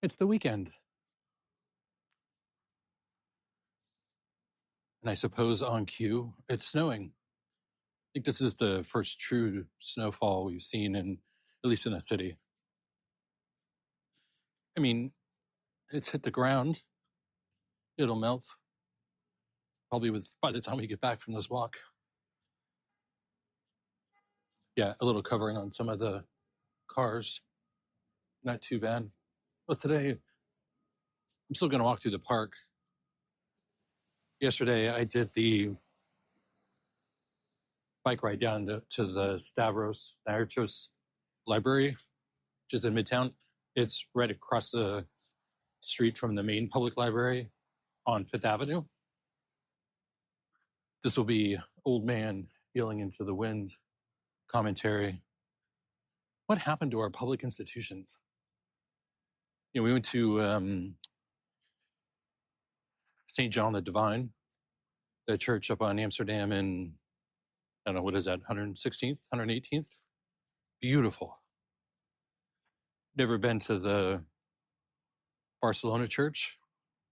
It's the weekend. And I suppose on cue, it's snowing. I think this is the first true snowfall we've seen at least in a city. I mean, it's hit the ground. It'll melt probably by the time we get back from this walk. Yeah, a little covering on some of the cars. Not too bad. But today, I'm still going to walk through the park. Yesterday, I did the bike ride down to the Stavros Niarchos Library, which is in Midtown. It's right across the street from the main public library on Fifth Avenue. This will be old man yelling into the wind commentary. What happened to our public institutions? We went to St. John the Divine, the church up on Amsterdam in, I don't know, what is that, 116th, 118th? Beautiful. Never been to the Barcelona church,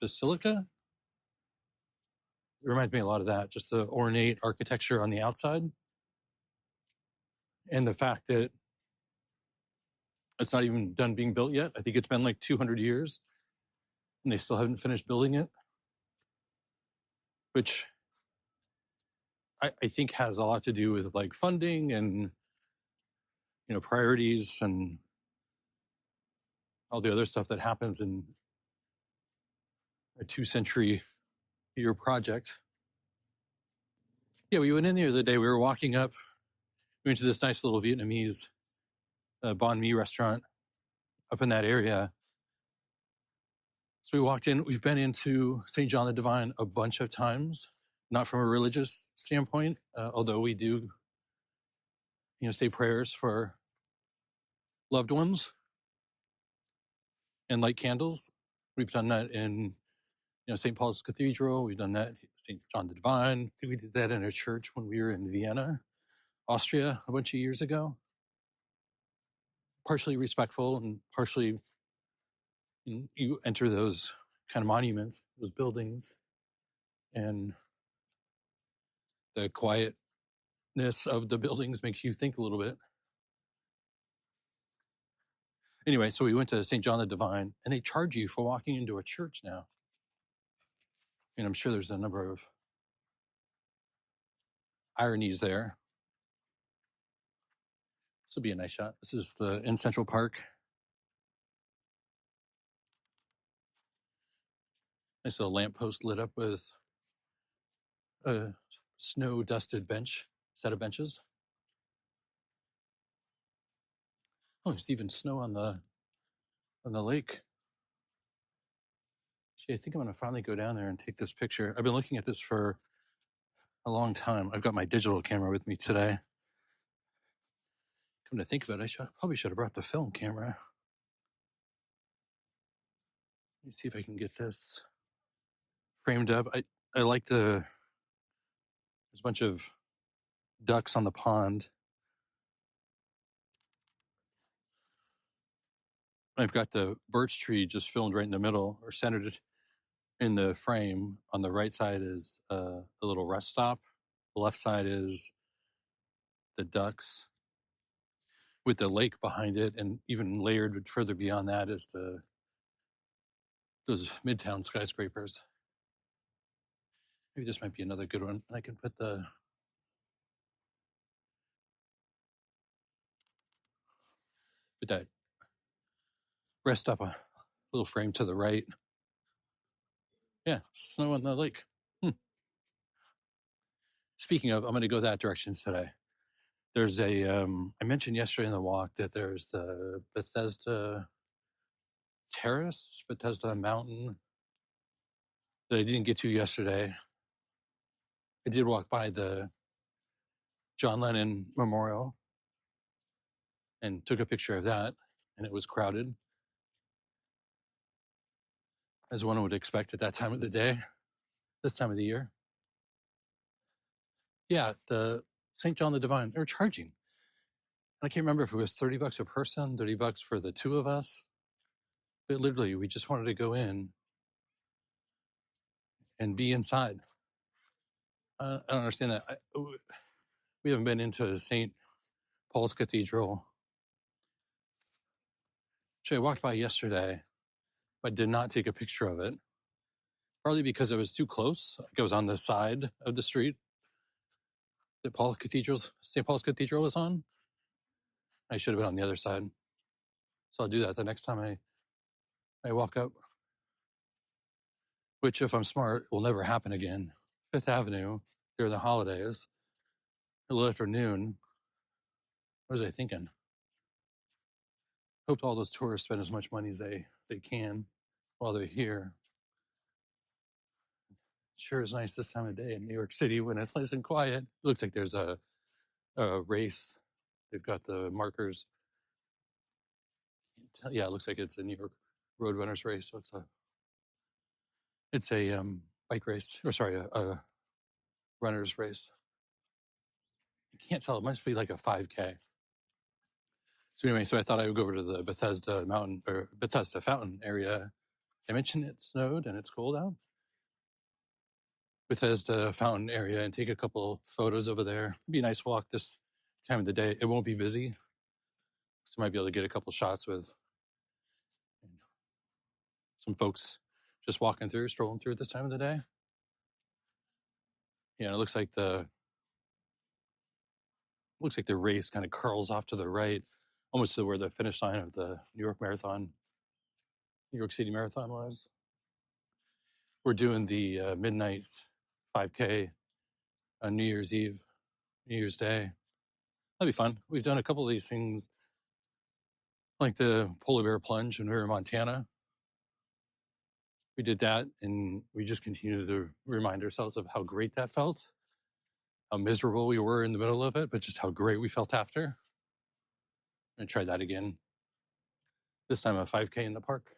Basilica? It reminds me a lot of that, just the ornate architecture on the outside. And the fact that it's not even done being built yet. I think it's been like 200 years and they still haven't finished building it, which I think has a lot to do with like funding and, priorities and all the other stuff that happens in a 2-century-year project. Yeah, we went in the other day. We were walking up. We went to this nice little Vietnamese banh mi restaurant up in that area. So we walked in. We've been into St. John the Divine a bunch of times, not from a religious standpoint, although we do, say prayers for loved ones and light candles. We've done that in, St. Paul's Cathedral. We've done that St. John the Divine. I think we did that in a church when we were in Vienna, Austria, a bunch of years ago. Partially respectful and partially you enter those kind of monuments, those buildings, and the quietness of the buildings makes you think a little bit. Anyway, so we went to St. John the Divine, and they charge you for walking into a church now. And I'm sure there's a number of ironies there. This will be a nice shot. This is in Central Park. Nice little lamppost lit up with a snow-dusted set of benches. Oh, there's even snow on the lake. Gee, I think I'm going to finally go down there and take this picture. I've been looking at this for a long time. I've got my digital camera with me today. Come to think of it, I probably should have brought the film camera. Let me see if I can get this framed up. I like there's a bunch of ducks on the pond. I've got the birch tree just filmed right in the middle or centered in the frame. On the right side is a little rest stop. The left side is the ducks with the lake behind it, and even layered further beyond that is those Midtown skyscrapers. Maybe this might be another good one. I can put that rest stop a little frame to the right. Yeah, snow on the lake. Speaking of, I'm going to go that direction today. There's I mentioned yesterday in the walk that there's the Bethesda Terrace, Bethesda Mountain that I didn't get to yesterday. I did walk by the John Lennon Memorial and took a picture of that, and it was crowded, as one would expect at that time of the day, this time of the year. Yeah, the St. John the Divine, they were charging. I can't remember if it was $30 a person, $30 for the two of us. But literally, we just wanted to go in and be inside. I don't understand that. We haven't been into St. Paul's Cathedral, which I walked by yesterday, but did not take a picture of it. Partly because it was too close. Like it was on the side of the street that St. Paul's Cathedral is on. I should have been on the other side. So I'll do that the next time I walk up. Which, if I'm smart, will never happen again. Fifth Avenue during the holidays, a little after noon. What was I thinking? Hope all those tourists spend as much money as they can while they're here. Sure is nice this time of day in New York City when it's nice and quiet. It looks like there's a race. They've got the markers. Yeah, it looks like it's a New York road runners race. So it's a bike race, or sorry, a runner's race. I can't tell. It must be like a 5K. So anyway, so I thought I would go over to the Bethesda Fountain area. I mentioned it snowed and it's cold out. Bethesda Fountain area and take a couple photos over there. It'd be a nice walk this time of the day. It won't be busy, so you might be able to get a couple shots with some folks just walking through, strolling through at this time of the day. Yeah, it looks like the race kind of curls off to the right, almost to where the finish line of the New York City Marathon was. We're doing the midnight 5K on New Year's Eve, New Year's Day. That'd be fun. We've done a couple of these things, like the polar bear plunge when we were in Montana. We did that, and we just continue to remind ourselves of how great that felt, how miserable we were in the middle of it, but just how great we felt after. And try that again. This time a 5K in the park,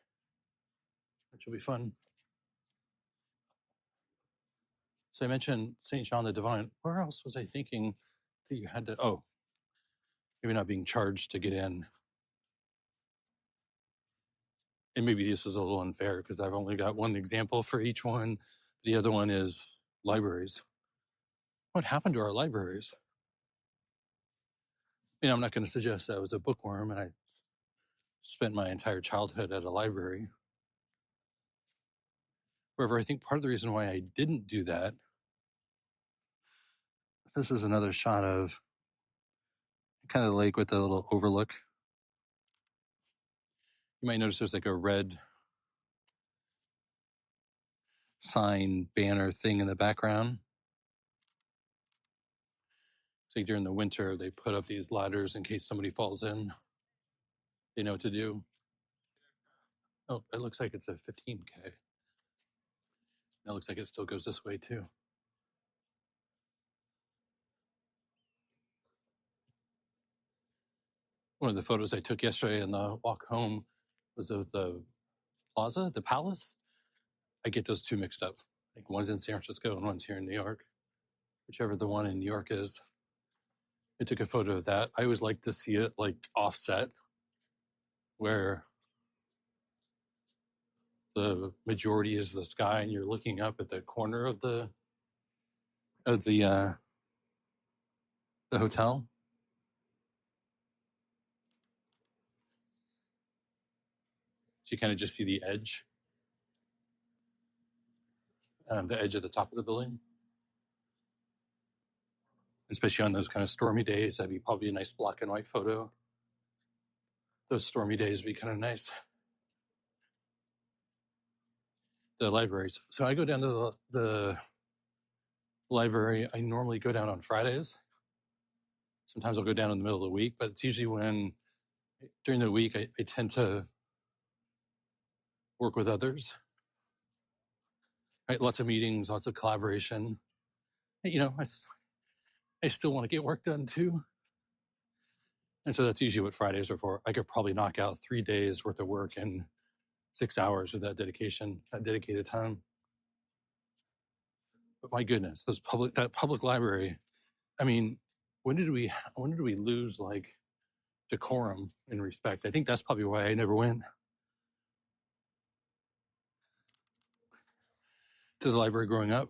which will be fun. So I mentioned St. John the Divine. Where else was I thinking that you had to? Oh, maybe not being charged to get in. And maybe this is a little unfair because I've only got one example for each one. The other one is libraries. What happened to our libraries? I'm not going to suggest I was a bookworm and I spent my entire childhood at a library. However, I think part of the reason why I didn't do that, this is another shot of kind of the lake with the little overlook. You might notice there's like a red sign banner thing in the background. It's like during the winter, they put up these ladders in case somebody falls in. They know what to do. Oh, it looks like it's a 15K. It looks like it still goes this way too. One of the photos I took yesterday on the walk home was of the plaza, the palace. I get those two mixed up. Like one's in San Francisco and one's here in New York. Whichever the one in New York is. I took a photo of that. I always like to see it like offset, where the majority is the sky and you're looking up at the corner of the hotel. So you kind of just see the edge of the top of the building. Especially on those kind of stormy days, that'd be probably a nice black and white photo. Those stormy days would be kind of nice. The libraries. So I go down to the library. I normally go down on Fridays. Sometimes I'll go down in the middle of the week, but it's usually when during the week I tend to work with others. Right? Lots of meetings, lots of collaboration. I still want to get work done too. And so that's usually what Fridays are for. I could probably knock out 3 days worth of work in 6 hours with that dedicated time. But my goodness, that public library. I mean, when did we lose like decorum and respect? I think that's probably why I never went. to the library growing up,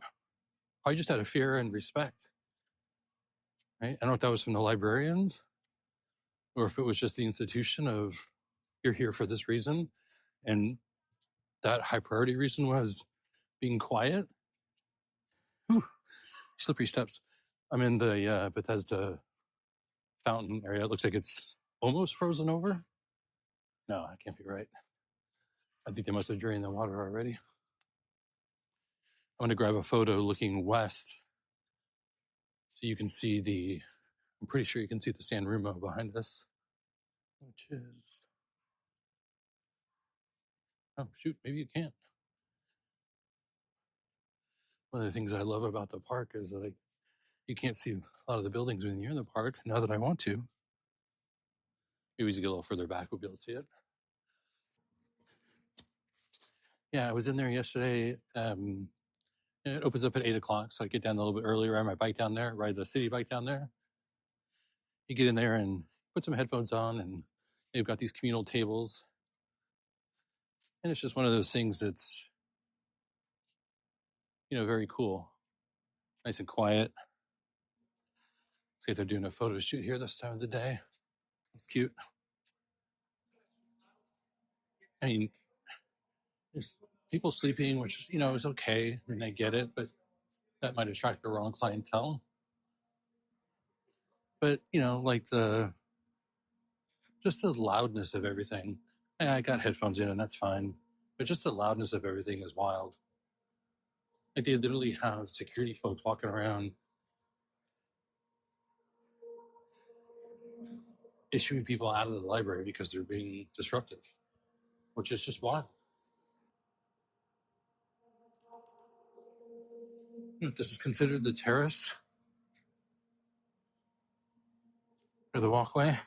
I just had a fear and respect. Right? I don't know if that was from the librarians or if it was just the institution of you're here for this reason. And that high priority reason was being quiet. Whew, slippery steps. I'm in the Bethesda Fountain area. It looks like it's almost frozen over. No, I can't be right. I think they must have drained the water already. I'm going to grab a photo looking west so you can see I'm pretty sure you can see the San Remo behind us, which is, oh, shoot, maybe you can't. One of the things I love about the park is that you can't see a lot of the buildings when you're in the park. Now that I want to, maybe as you get a little further back, we'll be able to see it. Yeah, I was in there yesterday. It opens up at 8 o'clock, so I get down a little bit early, ride my bike down there, ride the city bike down there. You get in there and put some headphones on, and they've got these communal tables. And it's just one of those things that's, very cool. Nice and quiet. Looks like they're doing a photo shoot here this time of the day. It's cute. I mean, there's people sleeping, which is okay, and I get it, but that might attract the wrong clientele. But like just the loudness of everything. Yeah, I got headphones in, and that's fine. But just the loudness of everything is wild. Like they literally have security folks walking around issuing people out of the library because they're being disruptive, which is just wild. This is considered the terrace or the walkway.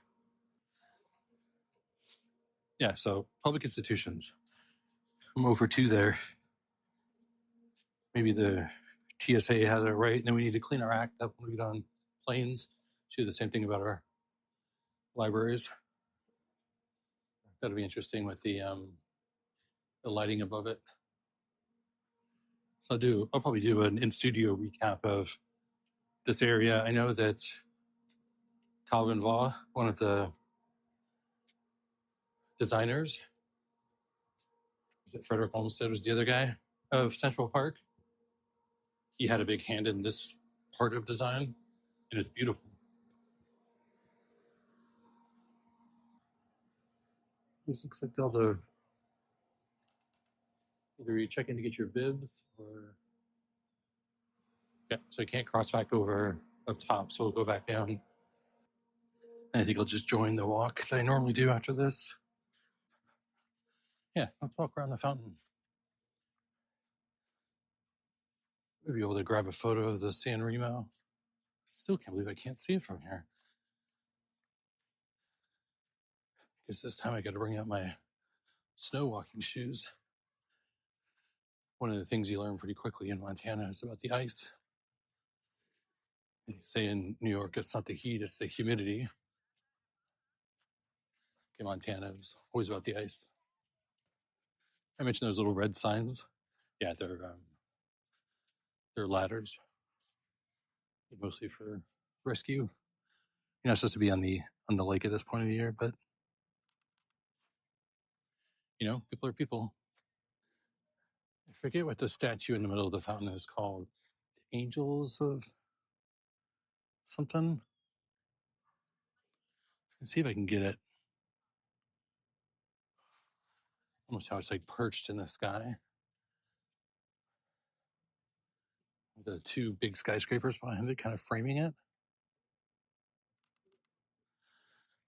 Yeah, so public institutions. I'm over to there. Maybe the TSA has it right, and then we need to clean our act up when we get on planes. Do the same thing about our libraries. That'll be interesting with the lighting above it. So I'll probably do an in-studio recap of this area. I know that Calvin Vaugh, one of the designers, was it Frederick Olmsted was the other guy of Central Park. He had a big hand in this part of design, and it's beautiful. This looks like all the either you check in to get your bibs or so you can't cross back over up top, so we'll go back down. And I think I'll just join the walk that I normally do after this. Yeah, I'll walk around the fountain. We'll be able to grab a photo of the San Remo. Still can't believe I can't see it from here. Because this time I got to bring out my snow walking shoes. One of the things you learn pretty quickly in Montana is about the ice. They say in New York, it's not the heat, it's the humidity. In Montana, it's always about the ice. I mentioned those little red signs. Yeah, they're ladders, mostly for rescue. You're not supposed to be on the lake at this point of the year, but people are people. I forget what the statue in the middle of the fountain is called. Angels of something. Let's see if I can get it. Almost how it's like perched in the sky. The two big skyscrapers behind it, kind of framing it.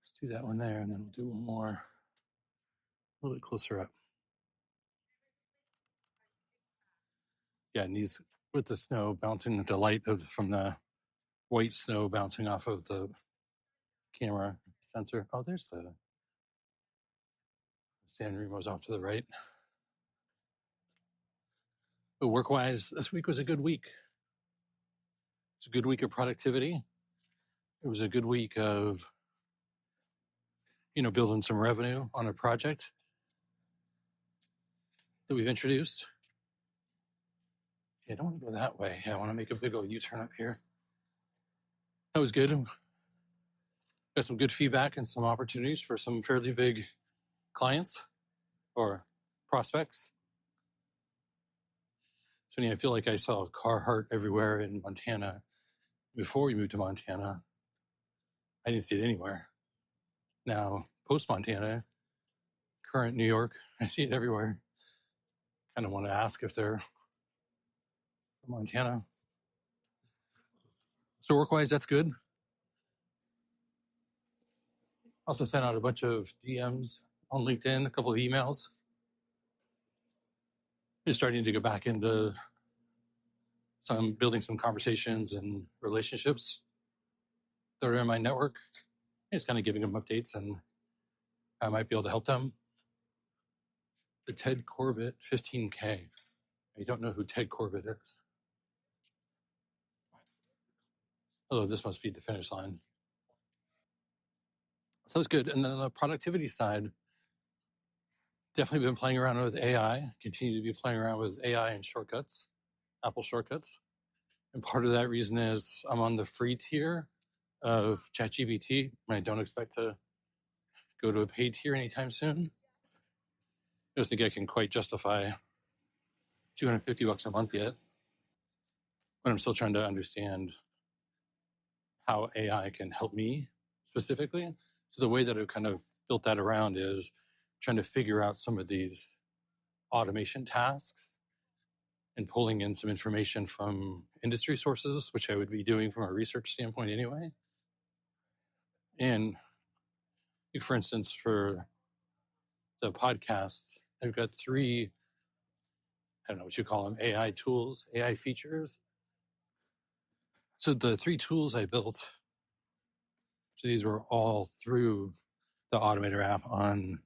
Let's do that one there, and then we'll do one more a little bit closer up. Yeah, and these with the snow bouncing, the light from the white snow bouncing off of the camera sensor. Oh, there's the San Remo's off to the right. But work-wise, this week was a good week. It's a good week of productivity. It was a good week of, building some revenue on a project that we've introduced. I don't want to go that way. I want to make a big old U-turn up here. That was good. Got some good feedback and some opportunities for some fairly big clients or prospects. So I feel like I saw a Carhartt everywhere in Montana. Before we moved to Montana, I didn't see it anywhere. Now, post-Montana, current New York, I see it everywhere. Kind of want to ask if they're from Montana. So work-wise, that's good. Also sent out a bunch of DMs on LinkedIn, a couple of emails. Just starting to go back into building some conversations and relationships that are in my network. Just kind of giving them updates and I might be able to help them. The Ted Corbett 15K. I don't know who Ted Corbett is. Although this must be the finish line. So it's good. And then on the productivity side, definitely been playing around with AI, continue to be playing around with AI and shortcuts, Apple shortcuts. And part of that reason is I'm on the free tier of ChatGPT, and I don't expect to go to a paid tier anytime soon. I don't think I can quite justify $250 a month yet, but I'm still trying to understand how AI can help me specifically. So the way that I've kind of built that around is trying to figure out some of these automation tasks and pulling in some information from industry sources, which I would be doing from a research standpoint anyway. And for instance, for the podcast, I've got 3, I don't know what you call them, AI tools, AI features. So the 3 tools I built, so these were all through the Automator app on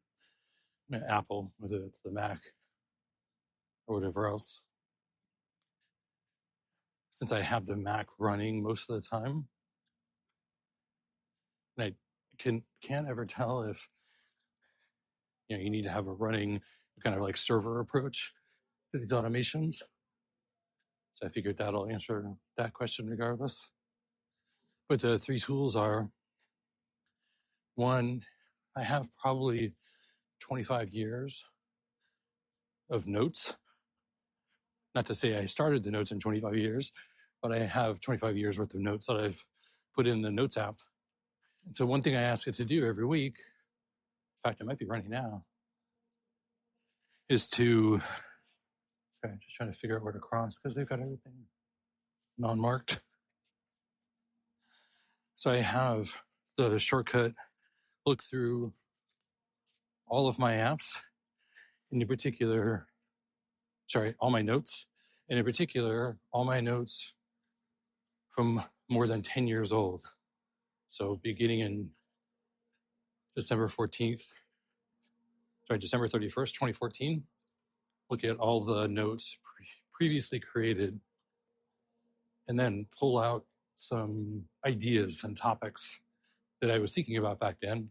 Apple, whether it's the Mac or whatever else. Since I have the Mac running most of the time, and I can't ever tell if you need to have a running kind of like server approach to these automations. So I figured that'll answer that question regardless. But the 3 tools are, 1, I have probably 25 years of notes. Not to say I started the notes in 25 years, but I have 25 years worth of notes that I've put in the Notes app. And so one thing I ask it to do every week, in fact, it might be running now, is to, just trying to figure out where to cross because they've got everything non-marked. So I have the shortcut look through all of my apps, in particular, all my notes, and in particular, all my notes from more than 10 years old. So beginning in December 31st, 2014, look at all the notes previously created and then pull out some ideas and topics that I was thinking about back then,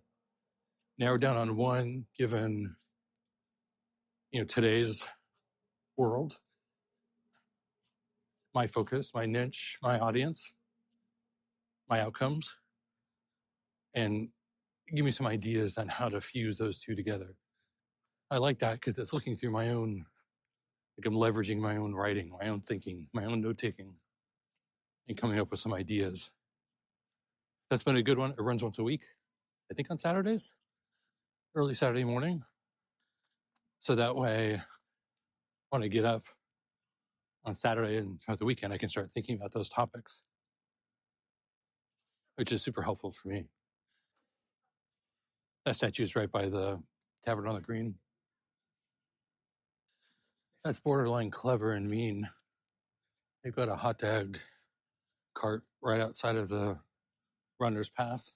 narrow down on one given, today's world, my focus, my niche, my audience, my outcomes, and give me some ideas on how to fuse those 2 together. I like that because it's looking through my own, like I'm leveraging my own writing, my own thinking, my own note-taking, and coming up with some ideas. That's been a good one. It runs once a week, I think on Saturdays, early Saturday morning. So that way, when I get up on Saturday and throughout the weekend, I can start thinking about those topics, which is super helpful for me. That statue is right by the Tavern on the Green. That's borderline clever and mean. They've got a hot dog cart right outside of the runner's path.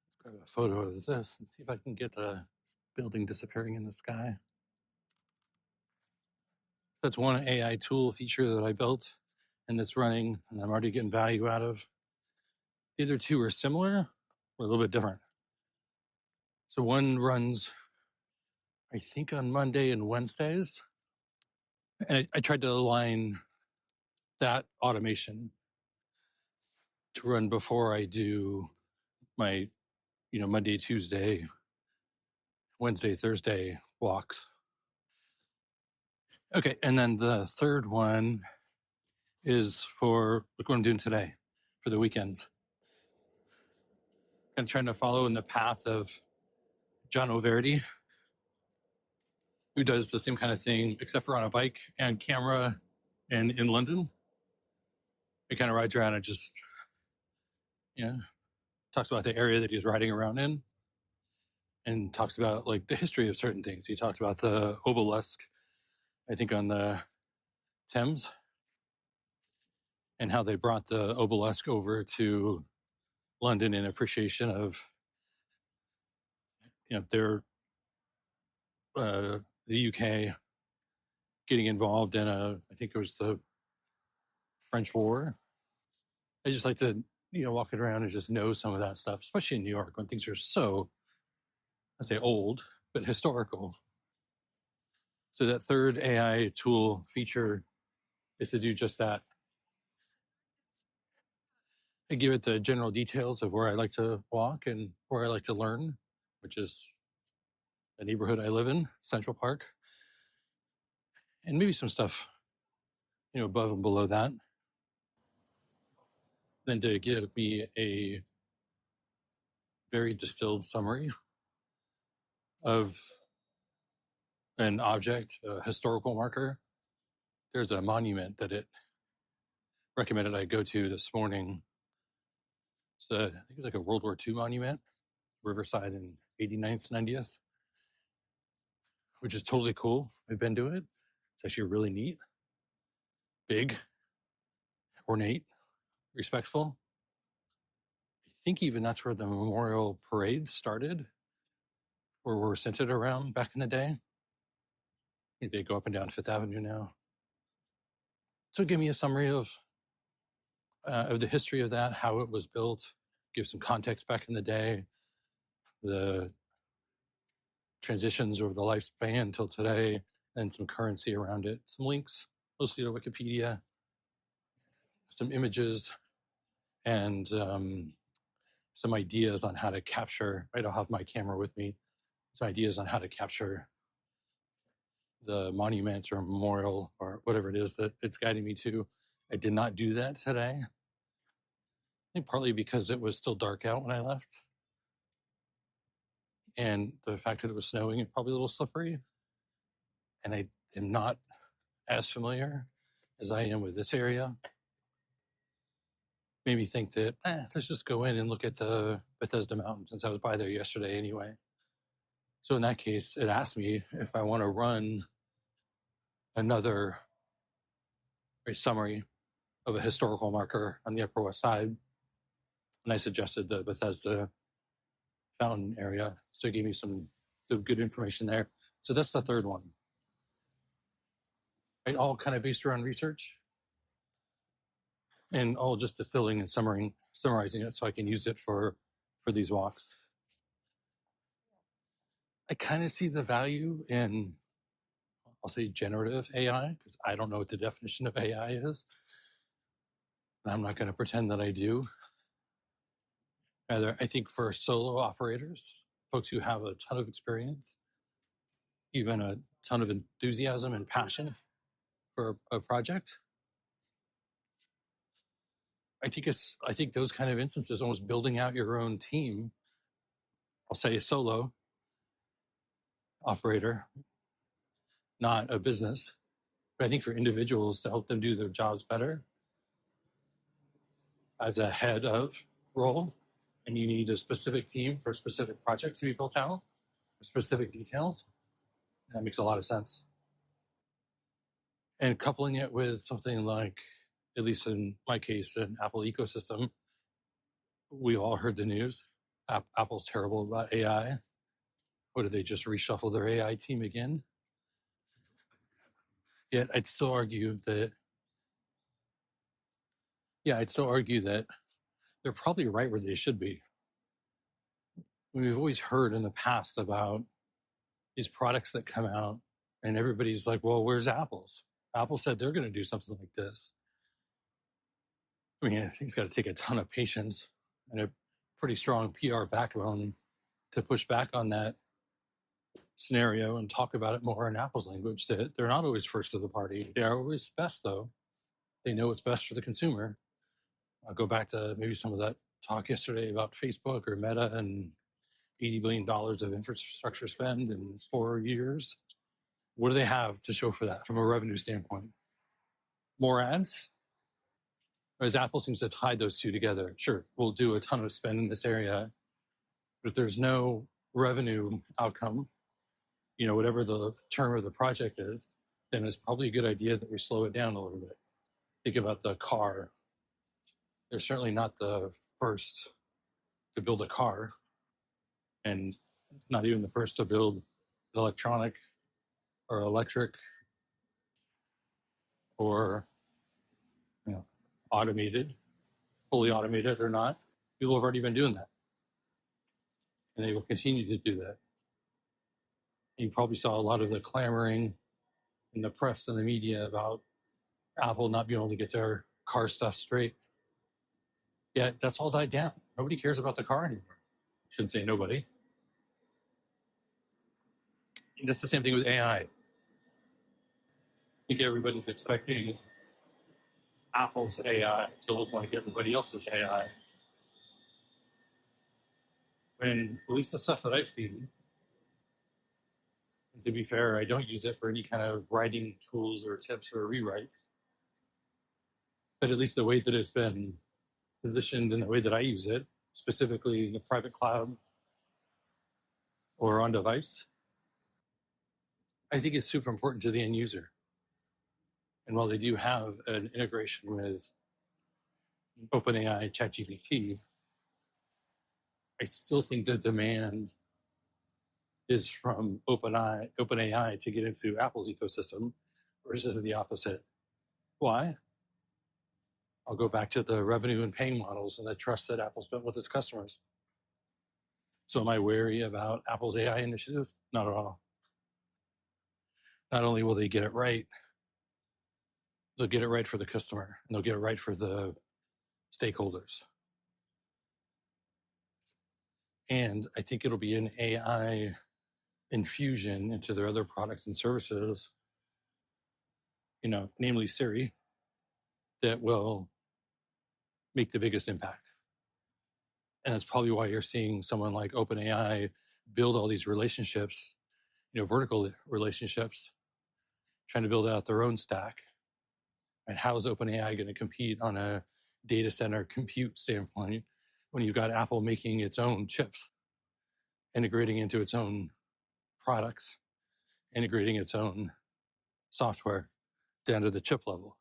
Let's grab a photo of this and see if I can get the building disappearing in the sky. That's one AI tool feature that I built and that's running and I'm already getting value out of. The other 2 are similar, or a little bit different. So one runs, I think, on Monday and Wednesdays. And I tried to align that automation to run before I do my, Monday, Tuesday, Wednesday, Thursday walks. Okay. And then the third one is for what I'm doing today for the weekends. I'm trying to follow in the path of John O'Verity, who does the same kind of thing, except for on a bike and camera and in London. He kind of rides around and just, talks about the area that he's riding around in and talks about like the history of certain things. He talked about the obelisk, I think on the Thames, and how they brought the obelisk over to London in appreciation of, their, the UK getting involved in I think it was the French War. I just like to, walking around and just know some of that stuff, especially in New York when things are so, I say old, but historical. So that third AI tool feature is to do just that. I give it the general details of where I like to walk and where I like to learn, which is the neighborhood I live in, Central Park, and maybe some stuff, above and below that. Then to give me a very distilled summary of an object, a historical marker. There's a monument that it recommended I go to this morning. I think it's like a World War II monument, Riverside and 89th, 90th, which is totally cool. I've been to it. It's actually really neat, big, ornate, respectful. I think even that's where the memorial parade started, or were centered around back in the day. They go up and down Fifth Avenue now. So give me a summary of the history of that, how it was built, give some context back in the day, the transitions over the lifespan till today, and some currency around it, some links, mostly to Wikipedia, some images, and some ideas on how to capture. I don't have my camera with me. Some ideas on how to capture the monument or memorial or whatever it is that it's guiding me to. I did not do that today. I think partly because it was still dark out when I left. And the fact that it was snowing and probably a little slippery. And I am not as familiar as I am with this area. Made me think that, let's just go in and look at the Bethesda Mountain since I was by there yesterday anyway. So in that case, it asked me if I want to run another summary of a historical marker on the Upper West Side. And I suggested the Bethesda Fountain area. So it gave me some good information there. So that's the third one. Right, all kind of based around research and all just distilling and summarizing it so I can use it for these walks. I kind of see the value in, I'll say, generative AI, because I don't know what the definition of AI is. And I'm not going to pretend that I do. Rather, I think for solo operators, folks who have a ton of experience, even a ton of enthusiasm and passion for a project, I think those kind of instances, almost building out your own team, I'll say a solo operator, not a business, but I think for individuals to help them do their jobs better as a head of role, and you need a specific team for a specific project to be built out, specific details, that makes a lot of sense. And coupling it with something like, at least in my case, an Apple ecosystem, we all heard the news. Apple's terrible about AI. What, did they just reshuffle their AI team again? Yet I'd still argue that they're probably right where they should be. We've always heard in the past about these products that come out and everybody's like, well, where's Apple's? Apple said they're going to do something like this. I mean, I think it's got to take a ton of patience and a pretty strong PR backbone to push back on that scenario and talk about it more in Apple's language. That they're not always first to the party. They are always best, though. They know what's best for the consumer. I'll go back to maybe some of that talk yesterday about Facebook or Meta and $80 billion of infrastructure spend in 4 years. What do they have to show for that from a revenue standpoint? More ads? Whereas Apple seems to tie those two together. Sure, we'll do a ton of spend in this area, but if there's no revenue outcome, whatever the term of the project is, then it's probably a good idea that we slow it down a little bit. Think about the car. They're certainly not the first to build a car, and not even the first to build electronic or electric or automated, fully automated or not. People have already been doing that, and they will continue to do that. You probably saw a lot of the clamoring in the press and the media about Apple not being able to get their car stuff straight. Yeah, that's all died down. Nobody cares about the car anymore. Shouldn't say nobody. And that's the same thing with AI. I think everybody's expecting Apple's AI to look like everybody else's AI. When at least the stuff that I've seen, and to be fair, I don't use it for any kind of writing tools or tips or rewrites. But at least the way that it's been positioned and the way that I use it, specifically in the private cloud or on device, I think it's super important to the end user. And while they do have an integration with OpenAI, ChatGPT, I still think the demand is from OpenAI to get into Apple's ecosystem versus the opposite. Why? I'll go back to the revenue and paying models and the trust that Apple's built with its customers. So am I wary about Apple's AI initiatives? Not at all. Not only will they get it right, they'll get it right for the customer and they'll get it right for the stakeholders. And I think it'll be an AI infusion into their other products and services, namely Siri, that will make the biggest impact. And that's probably why you're seeing someone like OpenAI build all these relationships, vertical relationships, trying to build out their own stack. And how is OpenAI going to compete on a data center compute standpoint when you've got Apple making its own chips, integrating into its own products, integrating its own software down to the chip level?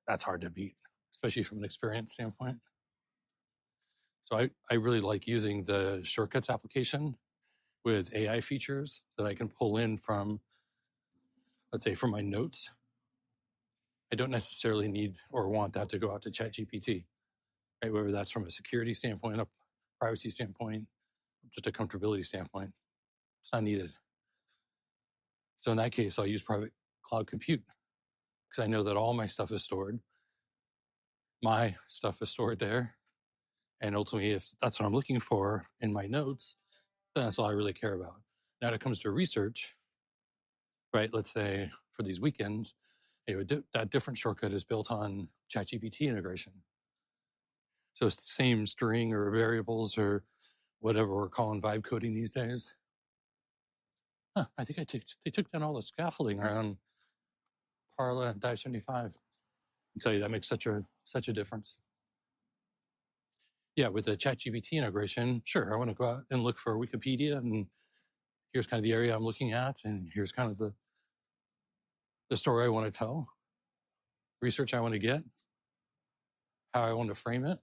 That's hard to beat, especially from an experience standpoint. So I really like using the Shortcuts application with AI features that I can pull in from, let's say, from my notes. I don't necessarily need or want that to go out to ChatGPT, right? Whether that's from a security standpoint, a privacy standpoint, just a comfortability standpoint. It's not needed. So in that case, I'll use private cloud compute because I know that all my stuff is stored. My stuff is stored there. And ultimately, if that's what I'm looking for in my notes, then that's all I really care about. Now, when it comes to research, right, let's say for these weekends, that different shortcut is built on ChatGPT integration. So it's the same string or variables or whatever we're calling vibe coding these days. I think they took down all the scaffolding around Parla and Dive 75. I can tell you that makes such a difference. Yeah, with the ChatGPT integration, sure, I want to go out and look for Wikipedia, and here's kind of the area I'm looking at, and here's kind of the story I want to tell, research I want to get, how I want to frame it.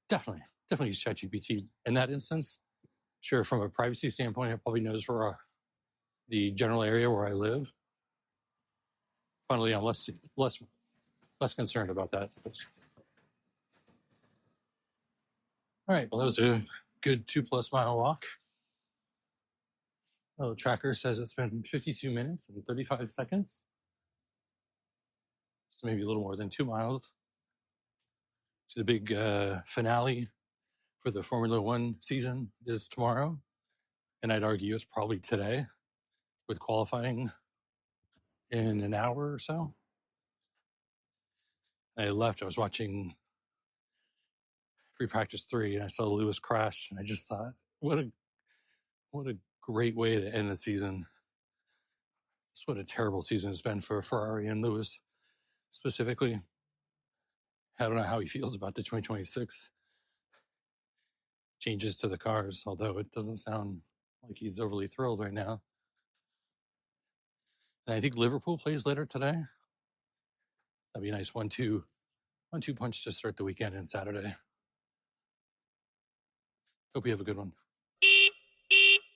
Definitely use ChatGPT in that instance. Sure, from a privacy standpoint, it probably knows where the general area where I live. Finally, I'm less concerned about that. All right, well, that was a good 2+ mile walk. Well, the tracker says it's been 52 minutes and 35 seconds. so maybe a little more than 2 miles to the big finale for the Formula One season is tomorrow. And I'd argue it's probably today with qualifying in an hour or so. And I left, I was watching free practice 3 and I saw Lewis crash. And I just thought, what a great way to end the season. Just what a terrible season it's been for Ferrari and Lewis specifically. I don't know how he feels about the 2026 changes to the cars, although it doesn't sound like he's overly thrilled right now. And I think Liverpool plays later today. That'd be a nice 1-2 punch to start the weekend and Saturday. Hope you have a good one.